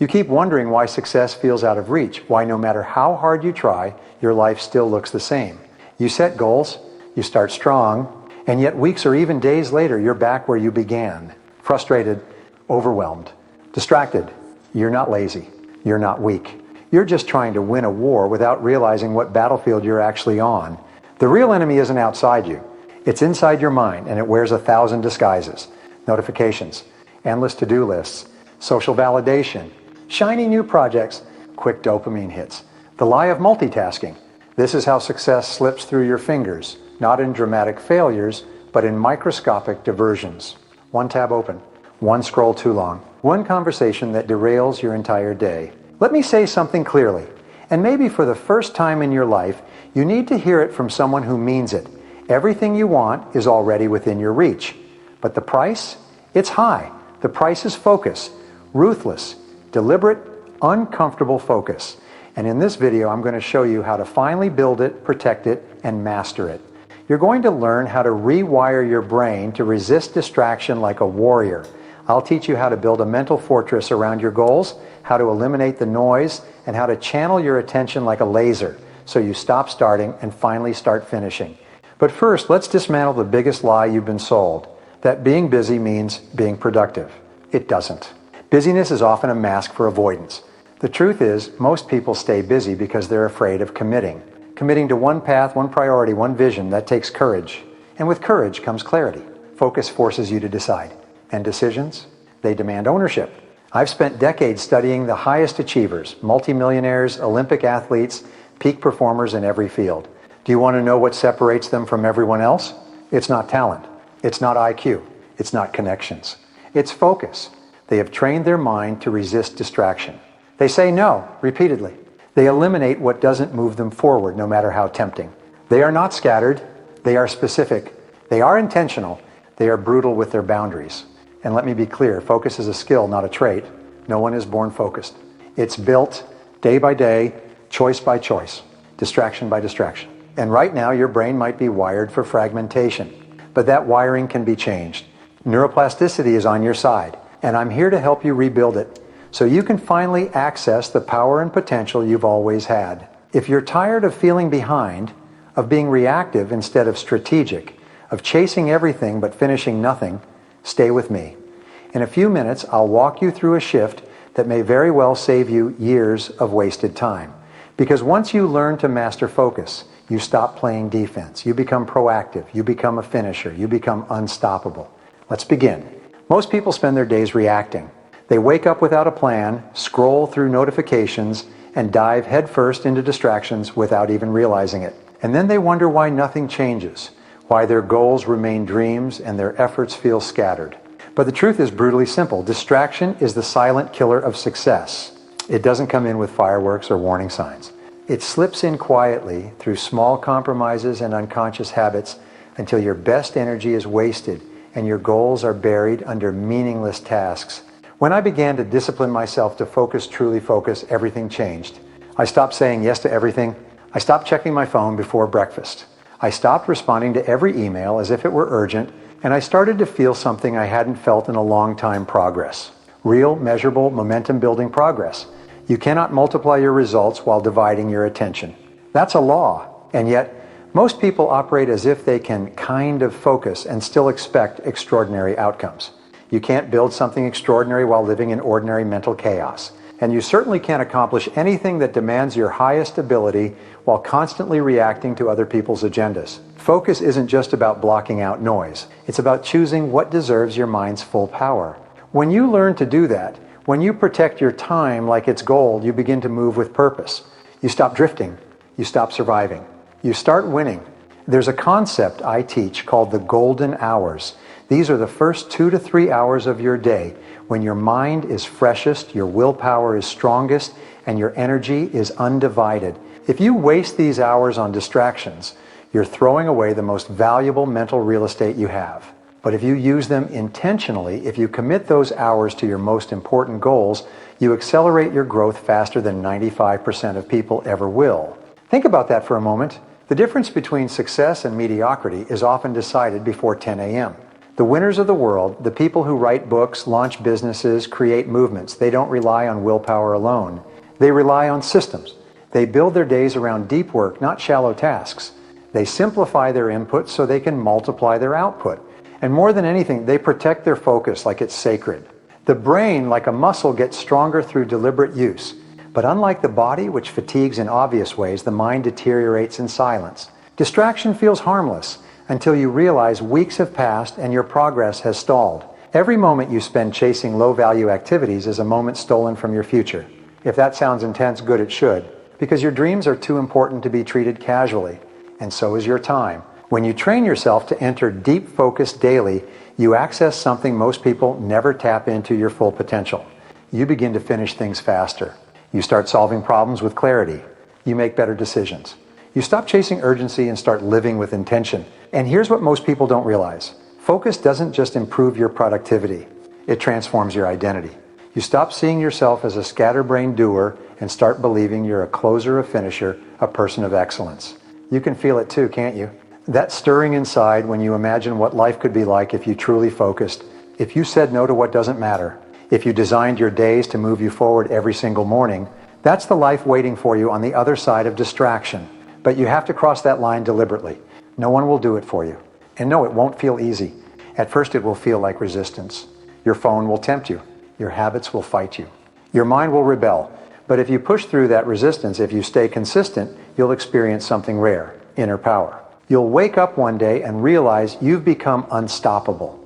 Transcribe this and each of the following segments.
You keep wondering why success feels out of reach, why no matter how hard you try, your life still looks the same. You set goals, you start strong, and yet weeks or even days later, you're back where you began. Frustrated, overwhelmed, distracted. You're not lazy. You're not weak. You're just trying to win a war without realizing what battlefield you're actually on. The real enemy isn't outside you. It's inside your mind, and it wears 1,000 disguises. Notifications, endless to-do lists, social validation, shiny new projects, quick dopamine hits. The lie of multitasking. This is how success slips through your fingers, not in dramatic failures, but in microscopic diversions. One tab open, one scroll too long, one conversation that derails your entire day. Let me say something clearly, and maybe for the first time in your life, you need to hear it from someone who means it. Everything you want is already within your reach. But the price? It's high. The price is focus. Ruthless, deliberate, uncomfortable focus. And in this video, I'm going to show you how to finally build it, protect it, and master it. You're going to learn how to rewire your brain to resist distraction like a warrior. I'll teach you how to build a mental fortress around your goals, how to eliminate the noise, and how to channel your attention like a laser so you stop starting and finally start finishing. But first, let's dismantle the biggest lie you've been sold, that being busy means being productive. It doesn't. Busyness is often a mask for avoidance. The truth is, most people stay busy because they're afraid of committing. Committing to one path, one priority, one vision, that takes courage. And with courage comes clarity. Focus forces you to decide. And decisions? They demand ownership. I've spent decades studying the highest achievers, multimillionaires, Olympic athletes, peak performers in every field. Do you want to know what separates them from everyone else? It's not talent. It's not IQ. It's not connections. It's focus. They have trained their mind to resist distraction. They say no repeatedly. They eliminate what doesn't move them forward, no matter how tempting. They are not scattered. They are specific. They are intentional. They are brutal with their boundaries. And let me be clear, focus is a skill, not a trait. No one is born focused. It's built day by day, choice by choice, distraction by distraction. And right now, your brain might be wired for fragmentation, but that wiring can be changed. Neuroplasticity is on your side, and I'm here to help you rebuild it so you can finally access the power and potential you've always had. If you're tired of feeling behind, of being reactive instead of strategic, of chasing everything but finishing nothing, stay with me. In a few minutes, I'll walk you through a shift that may very well save you years of wasted time. Because once you learn to master focus, you stop playing defense. You become proactive. You become a finisher. You become unstoppable. Let's begin. Most people spend their days reacting. They wake up without a plan, scroll through notifications, and dive headfirst into distractions without even realizing it. And then they wonder why nothing changes, why their goals remain dreams and their efforts feel scattered. But the truth is brutally simple. Distraction is the silent killer of success. It doesn't come in with fireworks or warning signs. It slips in quietly through small compromises and unconscious habits until your best energy is wasted and your goals are buried under meaningless tasks. When I began to discipline myself to focus, truly focus, everything changed. I stopped saying yes to everything. I stopped checking my phone before breakfast. I stopped responding to every email as if it were urgent, and I started to feel something I hadn't felt in a long time: progress. Real, measurable, momentum-building progress. You cannot multiply your results while dividing your attention. That's a law, and yet most people operate as if they can kind of focus and still expect extraordinary outcomes. You can't build something extraordinary while living in ordinary mental chaos. And you certainly can't accomplish anything that demands your highest ability while constantly reacting to other people's agendas. Focus isn't just about blocking out noise. It's about choosing what deserves your mind's full power. When you learn to do that, when you protect your time like it's gold, you begin to move with purpose. You stop drifting. You stop surviving. You start winning. There's a concept I teach called the golden hours. These are the first 2 to 3 hours of your day when your mind is freshest, your willpower is strongest, and your energy is undivided. If you waste these hours on distractions, you're throwing away the most valuable mental real estate you have. But if you use them intentionally, if you commit those hours to your most important goals, you accelerate your growth faster than 95% of people ever will. Think about that for a moment. The difference between success and mediocrity is often decided before 10 a.m. The winners of the world, the people who write books, launch businesses, create movements, they don't rely on willpower alone. They rely on systems. They build their days around deep work, not shallow tasks. They simplify their input so they can multiply their output. And more than anything, they protect their focus like it's sacred. The brain, like a muscle, gets stronger through deliberate use. But unlike the body, which fatigues in obvious ways, the mind deteriorates in silence. Distraction feels harmless until you realize weeks have passed and your progress has stalled. Every moment you spend chasing low-value activities is a moment stolen from your future. If that sounds intense, good, it should. Because your dreams are too important to be treated casually. And so is your time. When you train yourself to enter deep focus daily, you access something most people never tap into: your full potential. You begin to finish things faster. You start solving problems with clarity. You make better decisions. You stop chasing urgency and start living with intention. And here's what most people don't realize. Focus doesn't just improve your productivity. It transforms your identity. You stop seeing yourself as a scatterbrained doer and start believing you're a closer, a finisher, a person of excellence. You can feel it too, can't you? That stirring inside when you imagine what life could be like if you truly focused, if you said no to what doesn't matter, if you designed your days to move you forward every single morning. That's the life waiting for you on the other side of distraction. But you have to cross that line deliberately. No one will do it for you. And no, it won't feel easy. At first it will feel like resistance. Your phone will tempt you. Your habits will fight you. Your mind will rebel. But if you push through that resistance, if you stay consistent, you'll experience something rare: inner power. You'll wake up one day and realize you've become unstoppable.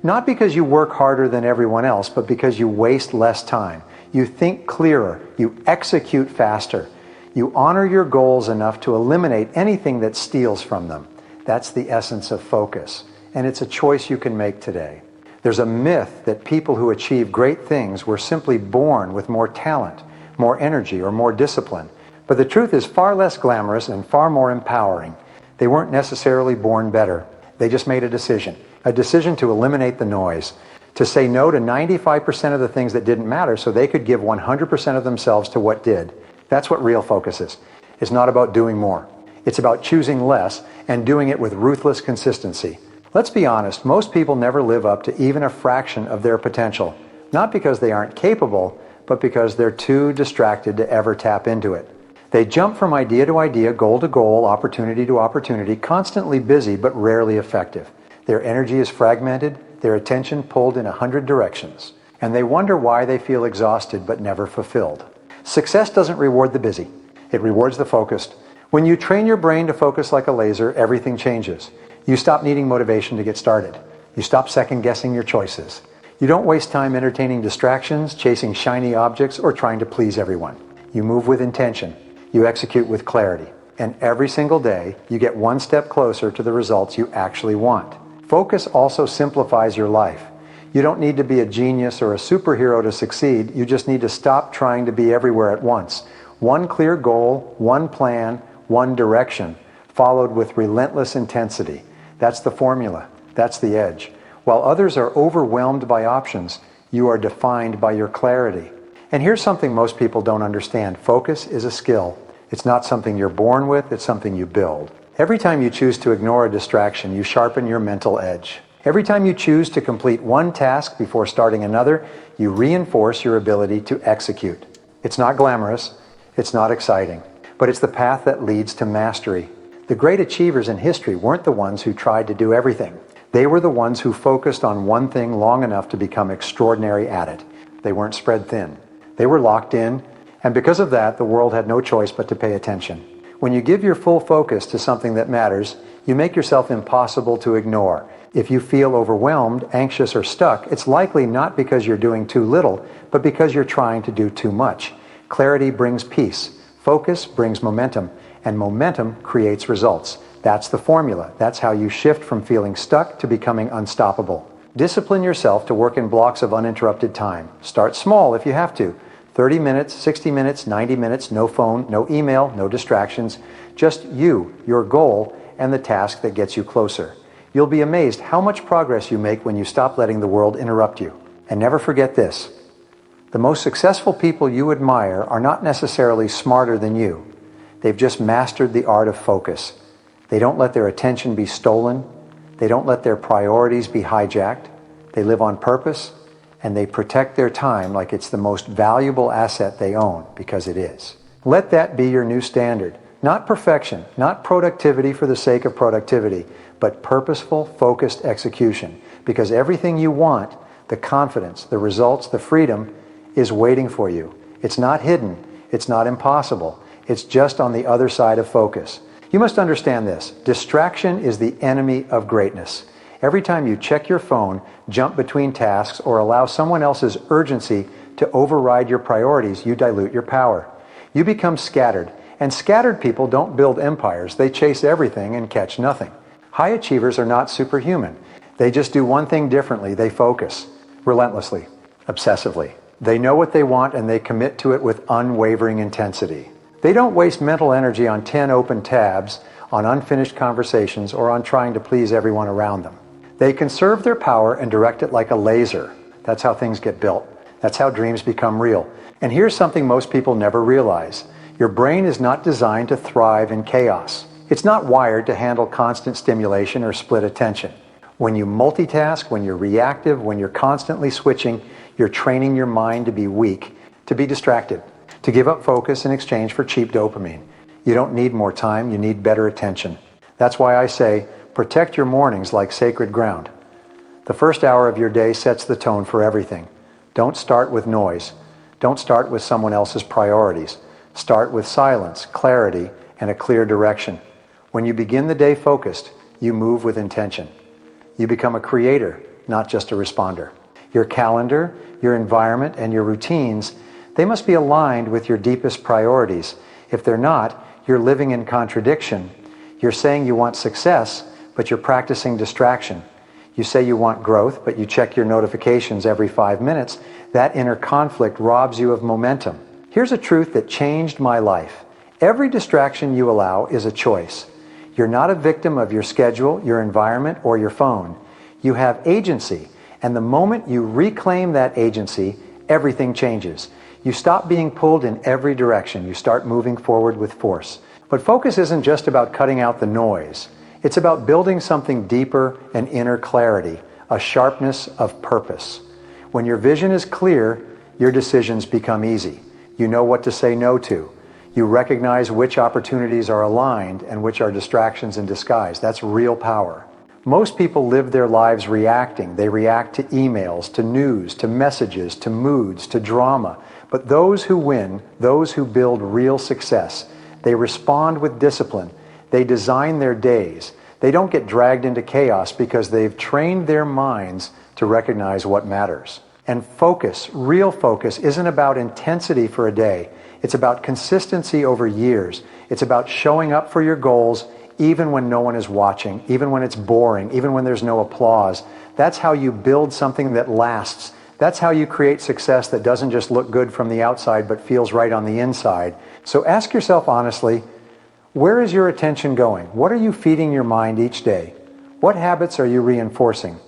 Not because you work harder than everyone else, but because you waste less time. You think clearer. You execute faster. You honor your goals enough to eliminate anything that steals from them. That's the essence of focus. And it's a choice you can make today. There's a myth that people who achieve great things were simply born with more talent, more energy, or more discipline. But the truth is far less glamorous and far more empowering. They weren't necessarily born better. They just made a decision to eliminate the noise, to say no to 95% of the things that didn't matter so they could give 100% of themselves to what did. That's what real focus is. It's not about doing more. It's about choosing less and doing it with ruthless consistency. Let's be honest, most people never live up to even a fraction of their potential. Not because they aren't capable, but because they're too distracted to ever tap into it. They jump from idea to idea, goal to goal, opportunity to opportunity, constantly busy but rarely effective. Their energy is fragmented, their attention pulled in 100 directions, and they wonder why they feel exhausted but never fulfilled. Success doesn't reward the busy. It rewards the focused. When you train your brain to focus like a laser, everything changes. You stop needing motivation to get started. You stop second-guessing your choices. You don't waste time entertaining distractions, chasing shiny objects, or trying to please everyone. You move with intention. You execute with clarity. And every single day, you get one step closer to the results you actually want. Focus also simplifies your life. You don't need to be a genius or a superhero to succeed. You just need to stop trying to be everywhere at once. One clear goal, one plan, one direction, followed with relentless intensity. That's the formula. That's the edge. While others are overwhelmed by options, you are defined by your clarity. And here's something most people don't understand. Focus is a skill. It's not something you're born with, it's something you build. Every time you choose to ignore a distraction, you sharpen your mental edge. Every time you choose to complete one task before starting another, you reinforce your ability to execute. It's not glamorous, it's not exciting, but it's the path that leads to mastery. The great achievers in history weren't the ones who tried to do everything. They were the ones who focused on one thing long enough to become extraordinary at it. They weren't spread thin. They were locked in, and because of that, the world had no choice but to pay attention. When you give your full focus to something that matters, you make yourself impossible to ignore. If you feel overwhelmed, anxious, or stuck, it's likely not because you're doing too little, but because you're trying to do too much. Clarity brings peace. Focus brings momentum, and momentum creates results. That's the formula. That's how you shift from feeling stuck to becoming unstoppable. Discipline yourself to work in blocks of uninterrupted time. Start small if you have to. 30 minutes, 60 minutes, 90 minutes, no phone, no email, no distractions. Just you, your goal, and the task that gets you closer. You'll be amazed how much progress you make when you stop letting the world interrupt you. And never forget this. The most successful people you admire are not necessarily smarter than you. They've just mastered the art of focus. They don't let their attention be stolen. They don't let their priorities be hijacked. They live on purpose, and they protect their time like it's the most valuable asset they own, because it is. Let that be your new standard. Not perfection, not productivity for the sake of productivity, but purposeful, focused execution. Because everything you want, the confidence, the results, the freedom, is waiting for you. It's not hidden. It's not impossible. It's just on the other side of focus. You must understand this. Distraction is the enemy of greatness. Every time you check your phone, jump between tasks, or allow someone else's urgency to override your priorities, you dilute your power. You become scattered. And scattered people don't build empires. They chase everything and catch nothing. High achievers are not superhuman. They just do one thing differently. They focus relentlessly, obsessively. They know what they want and they commit to it with unwavering intensity. They don't waste mental energy on 10 open tabs, on unfinished conversations, or on trying to please everyone around them. They conserve their power and direct it like a laser. That's how things get built. That's how dreams become real. And here's something most people never realize. Your brain is not designed to thrive in chaos. It's not wired to handle constant stimulation or split attention. When you multitask, when you're reactive, when you're constantly switching, you're training your mind to be weak, to be distracted, to give up focus in exchange for cheap dopamine. You don't need more time, you need better attention. That's why I say, protect your mornings like sacred ground. The first hour of your day sets the tone for everything. Don't start with noise. Don't start with someone else's priorities. Start with silence, clarity, and a clear direction. When you begin the day focused, you move with intention. You become a creator, not just a responder. Your calendar, your environment, and your routines, they must be aligned with your deepest priorities. If they're not, you're living in contradiction. You're saying you want success, but you're practicing distraction. You say you want growth, but you check your notifications every 5 minutes. That inner conflict robs you of momentum. Here's a truth that changed my life. Every distraction you allow is a choice. You're not a victim of your schedule, your environment, or your phone. You have agency, and the moment you reclaim that agency, everything changes. You stop being pulled in every direction. You start moving forward with force. But focus isn't just about cutting out the noise. It's about building something deeper, an inner clarity, a sharpness of purpose. When your vision is clear, your decisions become easy. You know what to say no to. You recognize which opportunities are aligned and which are distractions in disguise. That's real power. Most people live their lives reacting. They react to emails, to news, to messages, to moods, to drama. But those who win, those who build real success, they respond with discipline. They design their days. They don't get dragged into chaos because they've trained their minds to recognize what matters. And focus, real focus, isn't about intensity for a day. It's about consistency over years. It's about showing up for your goals even when no one is watching, even when it's boring, even when there's no applause. That's how you build something that lasts. That's how you create success that doesn't just look good from the outside but feels right on the inside. So ask yourself honestly, where is your attention going? What are you feeding your mind each day? What habits are you reinforcing?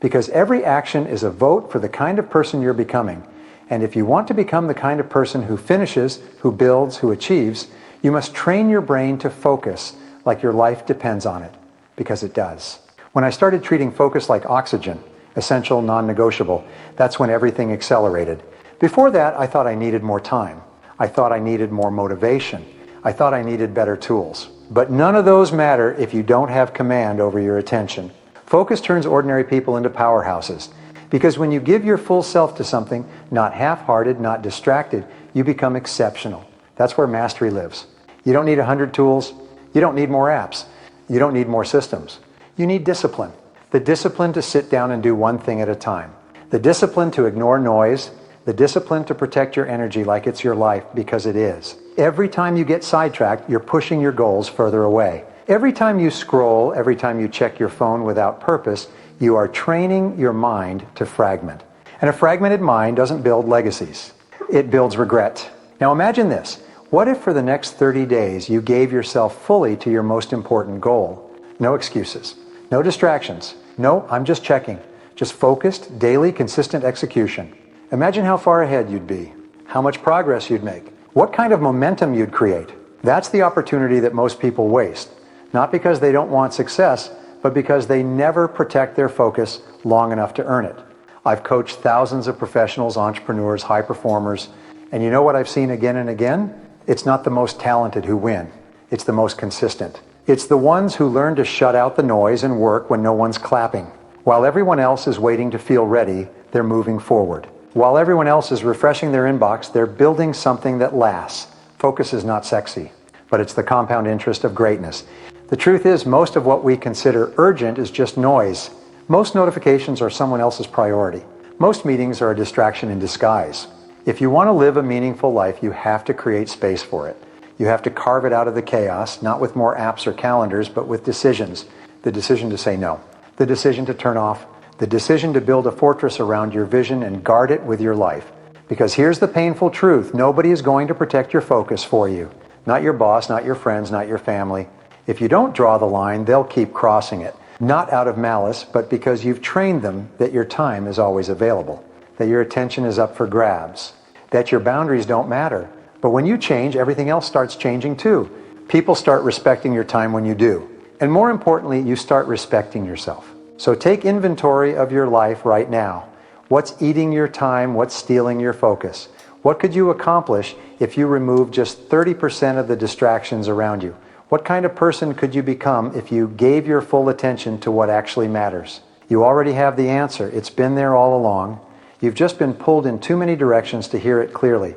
Because every action is a vote for the kind of person you're becoming. And if you want to become the kind of person who finishes, who builds, who achieves, you must train your brain to focus like your life depends on it, because it does. When I started treating focus like oxygen, essential, non-negotiable, that's when everything accelerated. Before that, I thought I needed more time. I thought I needed more motivation. I thought I needed better tools. But none of those matter if you don't have command over your attention. Focus turns ordinary people into powerhouses. Because when you give your full self to something, not half-hearted, not distracted, you become exceptional. That's where mastery lives. You don't need 100 tools. You don't need more apps. You don't need more systems. You need discipline. The discipline to sit down and do one thing at a time. The discipline to ignore noise. The discipline to protect your energy like it's your life, because it is. Every time you get sidetracked, you're pushing your goals further away. Every time you scroll, every time you check your phone without purpose, you are training your mind to fragment. And a fragmented mind doesn't build legacies. It builds regret. Now imagine this. What if for the next 30 days you gave yourself fully to your most important goal? No excuses. No distractions. No, I'm just checking. Just focused, daily, consistent execution. Imagine how far ahead you'd be. How much progress you'd make. What kind of momentum you'd create. That's the opportunity that most people waste. Not because they don't want success, but because they never protect their focus long enough to earn it. I've coached thousands of professionals, entrepreneurs, high performers, and you know what I've seen again and again? It's not the most talented who win. It's the most consistent. It's the ones who learn to shut out the noise and work when no one's clapping. While everyone else is waiting to feel ready, they're moving forward. While everyone else is refreshing their inbox, they're building something that lasts. Focus is not sexy, but it's the compound interest of greatness. The truth is, most of what we consider urgent is just noise. Most notifications are someone else's priority. Most meetings are a distraction in disguise. If you want to live a meaningful life, you have to create space for it. You have to carve it out of the chaos, not with more apps or calendars, but with decisions. The decision to say no. The decision to turn off. The decision to build a fortress around your vision and guard it with your life. Because here's the painful truth. Nobody is going to protect your focus for you. Not your boss, not your friends, not your family. If you don't draw the line, they'll keep crossing it. Not out of malice, but because you've trained them that your time is always available. That your attention is up for grabs. That your boundaries don't matter. But when you change, everything else starts changing too. People start respecting your time when you do. And more importantly, you start respecting yourself. So take inventory of your life right now. What's eating your time? What's stealing your focus? What could you accomplish if you removed just 30% of the distractions around you? What kind of person could you become if you gave your full attention to what actually matters? You already have the answer. It's been there all along. You've just been pulled in too many directions to hear it clearly.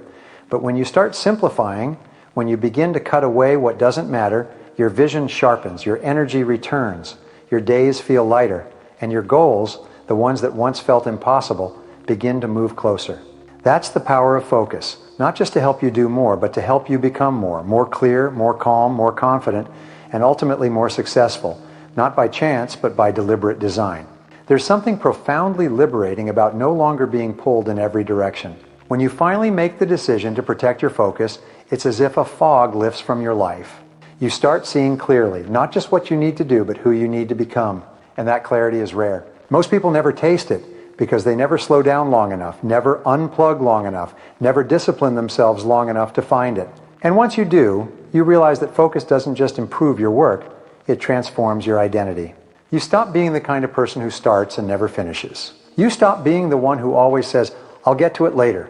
But when you start simplifying, when you begin to cut away what doesn't matter, your vision sharpens, your energy returns, your days feel lighter, and your goals, the ones that once felt impossible, begin to move closer. That's the power of focus, not just to help you do more, but to help you become more clear, more calm, more confident, and ultimately more successful, not by chance, but by deliberate design. There's something profoundly liberating about no longer being pulled in every direction. When you finally make the decision to protect your focus, it's as if a fog lifts from your life. You start seeing clearly, not just what you need to do, but who you need to become. And that clarity is rare. Most people never taste it because they never slow down long enough, never unplug long enough, never discipline themselves long enough to find it. And once you do, you realize that focus doesn't just improve your work, it transforms your identity. You stop being the kind of person who starts and never finishes. You stop being the one who always says, "I'll get to it later."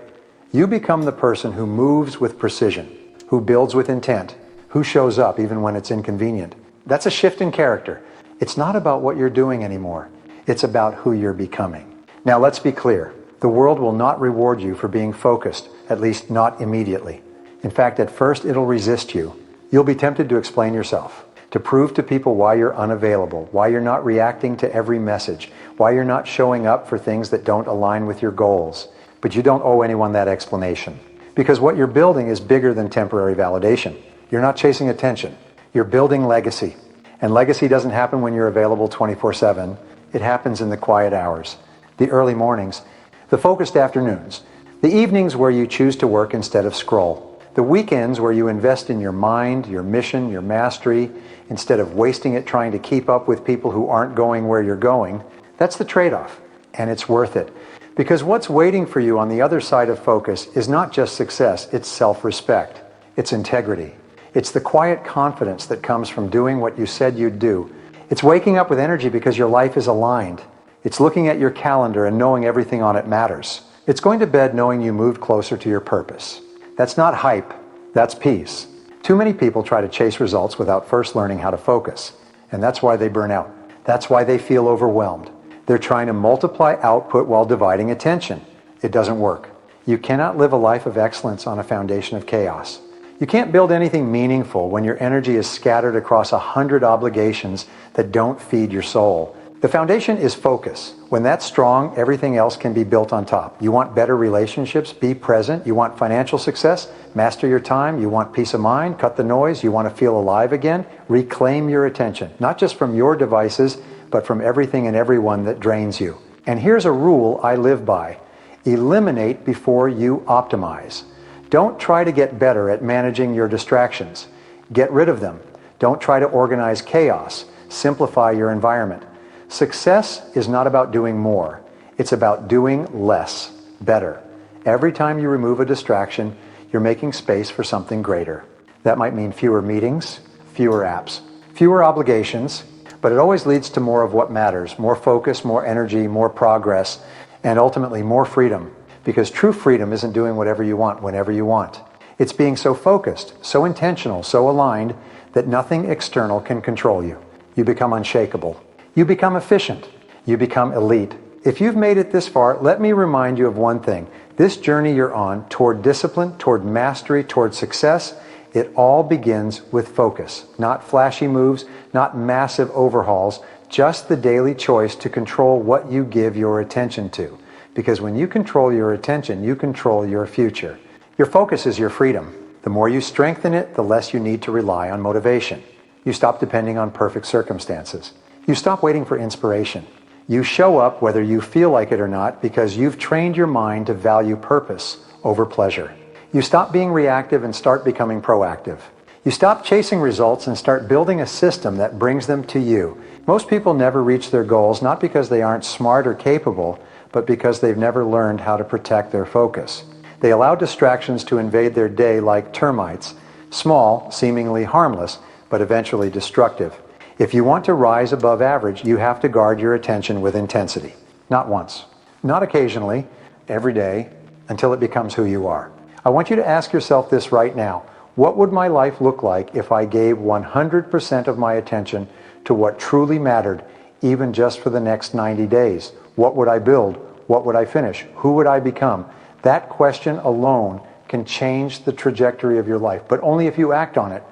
You become the person who moves with precision, who builds with intent, who shows up even when it's inconvenient. That's a shift in character. It's not about what you're doing anymore. It's about who you're becoming. Now let's be clear. The world will not reward you for being focused, at least not immediately. In fact, at first it'll resist you. You'll be tempted to explain yourself, to prove to people why you're unavailable, why you're not reacting to every message, why you're not showing up for things that don't align with your goals. But you don't owe anyone that explanation. Because what you're building is bigger than temporary validation. You're not chasing attention. You're building legacy. And legacy doesn't happen when you're available 24/7. It happens in the quiet hours, the early mornings, the focused afternoons, the evenings where you choose to work instead of scroll, the weekends where you invest in your mind, your mission, your mastery, instead of wasting it trying to keep up with people who aren't going where you're going. That's the trade-off, and it's worth it. Because what's waiting for you on the other side of focus is not just success, it's self-respect, it's integrity. It's the quiet confidence that comes from doing what you said you'd do. It's waking up with energy because your life is aligned. It's looking at your calendar and knowing everything on it matters. It's going to bed knowing you moved closer to your purpose. That's not hype, that's peace. Too many people try to chase results without first learning how to focus. And that's why they burn out. That's why they feel overwhelmed. They're trying to multiply output while dividing attention. It doesn't work. You cannot live a life of excellence on a foundation of chaos. You can't build anything meaningful when your energy is scattered across 100 obligations that don't feed your soul. The foundation is focus. When that's strong, everything else can be built on top. You want better relationships? Be present. You want financial success? Master your time. You want peace of mind? Cut the noise. You want to feel alive again? Reclaim your attention, not just from your devices, but from everything and everyone that drains you. And here's a rule I live by. Eliminate before you optimize. Don't try to get better at managing your distractions. Get rid of them. Don't try to organize chaos. Simplify your environment. Success is not about doing more. It's about doing less, better. Every time you remove a distraction, you're making space for something greater. That might mean fewer meetings, fewer apps, fewer obligations, but it always leads to more of what matters, more focus, more energy, more progress, and ultimately more freedom. Because true freedom isn't doing whatever you want whenever you want. It's being so focused, so intentional, so aligned that nothing external can control you. You become unshakable. You become efficient. You become elite. If you've made it this far, let me remind you of one thing. This journey you're on toward discipline, toward mastery, toward success, it all begins with focus. Not flashy moves, not massive overhauls, just the daily choice to control what you give your attention to. Because when you control your attention, you control your future. Your focus is your freedom. The more you strengthen it, the less you need to rely on motivation. You stop depending on perfect circumstances. You stop waiting for inspiration. You show up whether you feel like it or not because you've trained your mind to value purpose over pleasure. You stop being reactive and start becoming proactive. You stop chasing results and start building a system that brings them to you. Most people never reach their goals not because they aren't smart or capable, but because they've never learned how to protect their focus. They allow distractions to invade their day like termites, small, seemingly harmless, but eventually destructive. If you want to rise above average, you have to guard your attention with intensity. Not once, not occasionally, every day, until it becomes who you are. I want you to ask yourself this right now. What would my life look like if I gave 100% of my attention to what truly mattered, even just for the next 90 days? What would I build? What would I finish? Who would I become? That question alone can change the trajectory of your life, but only if you act on it.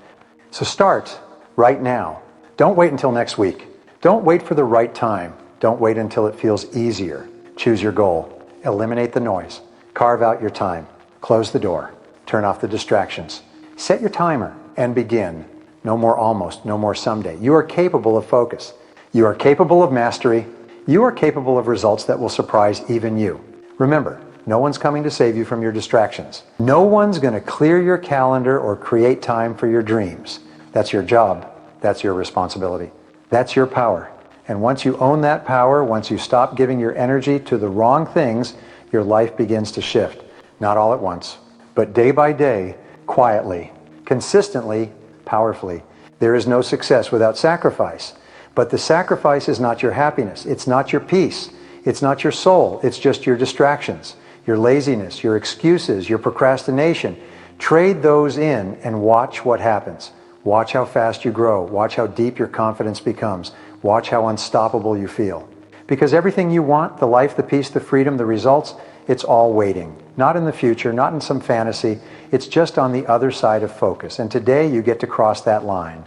So start right now. Don't wait until next week. Don't wait for the right time. Don't wait until it feels easier. Choose your goal. Eliminate the noise. Carve out your time. Close the door. Turn off the distractions. Set your timer and begin. No more almost, no more someday. You are capable of focus. You are capable of mastery. You are capable of results that will surprise even you. Remember, no one's coming to save you from your distractions. No one's going to clear your calendar or create time for your dreams. That's your job. That's your responsibility. That's your power. And once you own that power, once you stop giving your energy to the wrong things, your life begins to shift. Not all at once, but day by day, quietly, consistently, powerfully. There is no success without sacrifice. But the sacrifice is not your happiness. It's not your peace. It's not your soul. It's just your distractions, your laziness, your excuses, your procrastination. Trade those in and watch what happens. Watch how fast you grow. Watch how deep your confidence becomes. Watch how unstoppable you feel. Because everything you want, the life, the peace, the freedom, the results, it's all waiting. Not in the future, not in some fantasy. It's just on the other side of focus. And today you get to cross that line.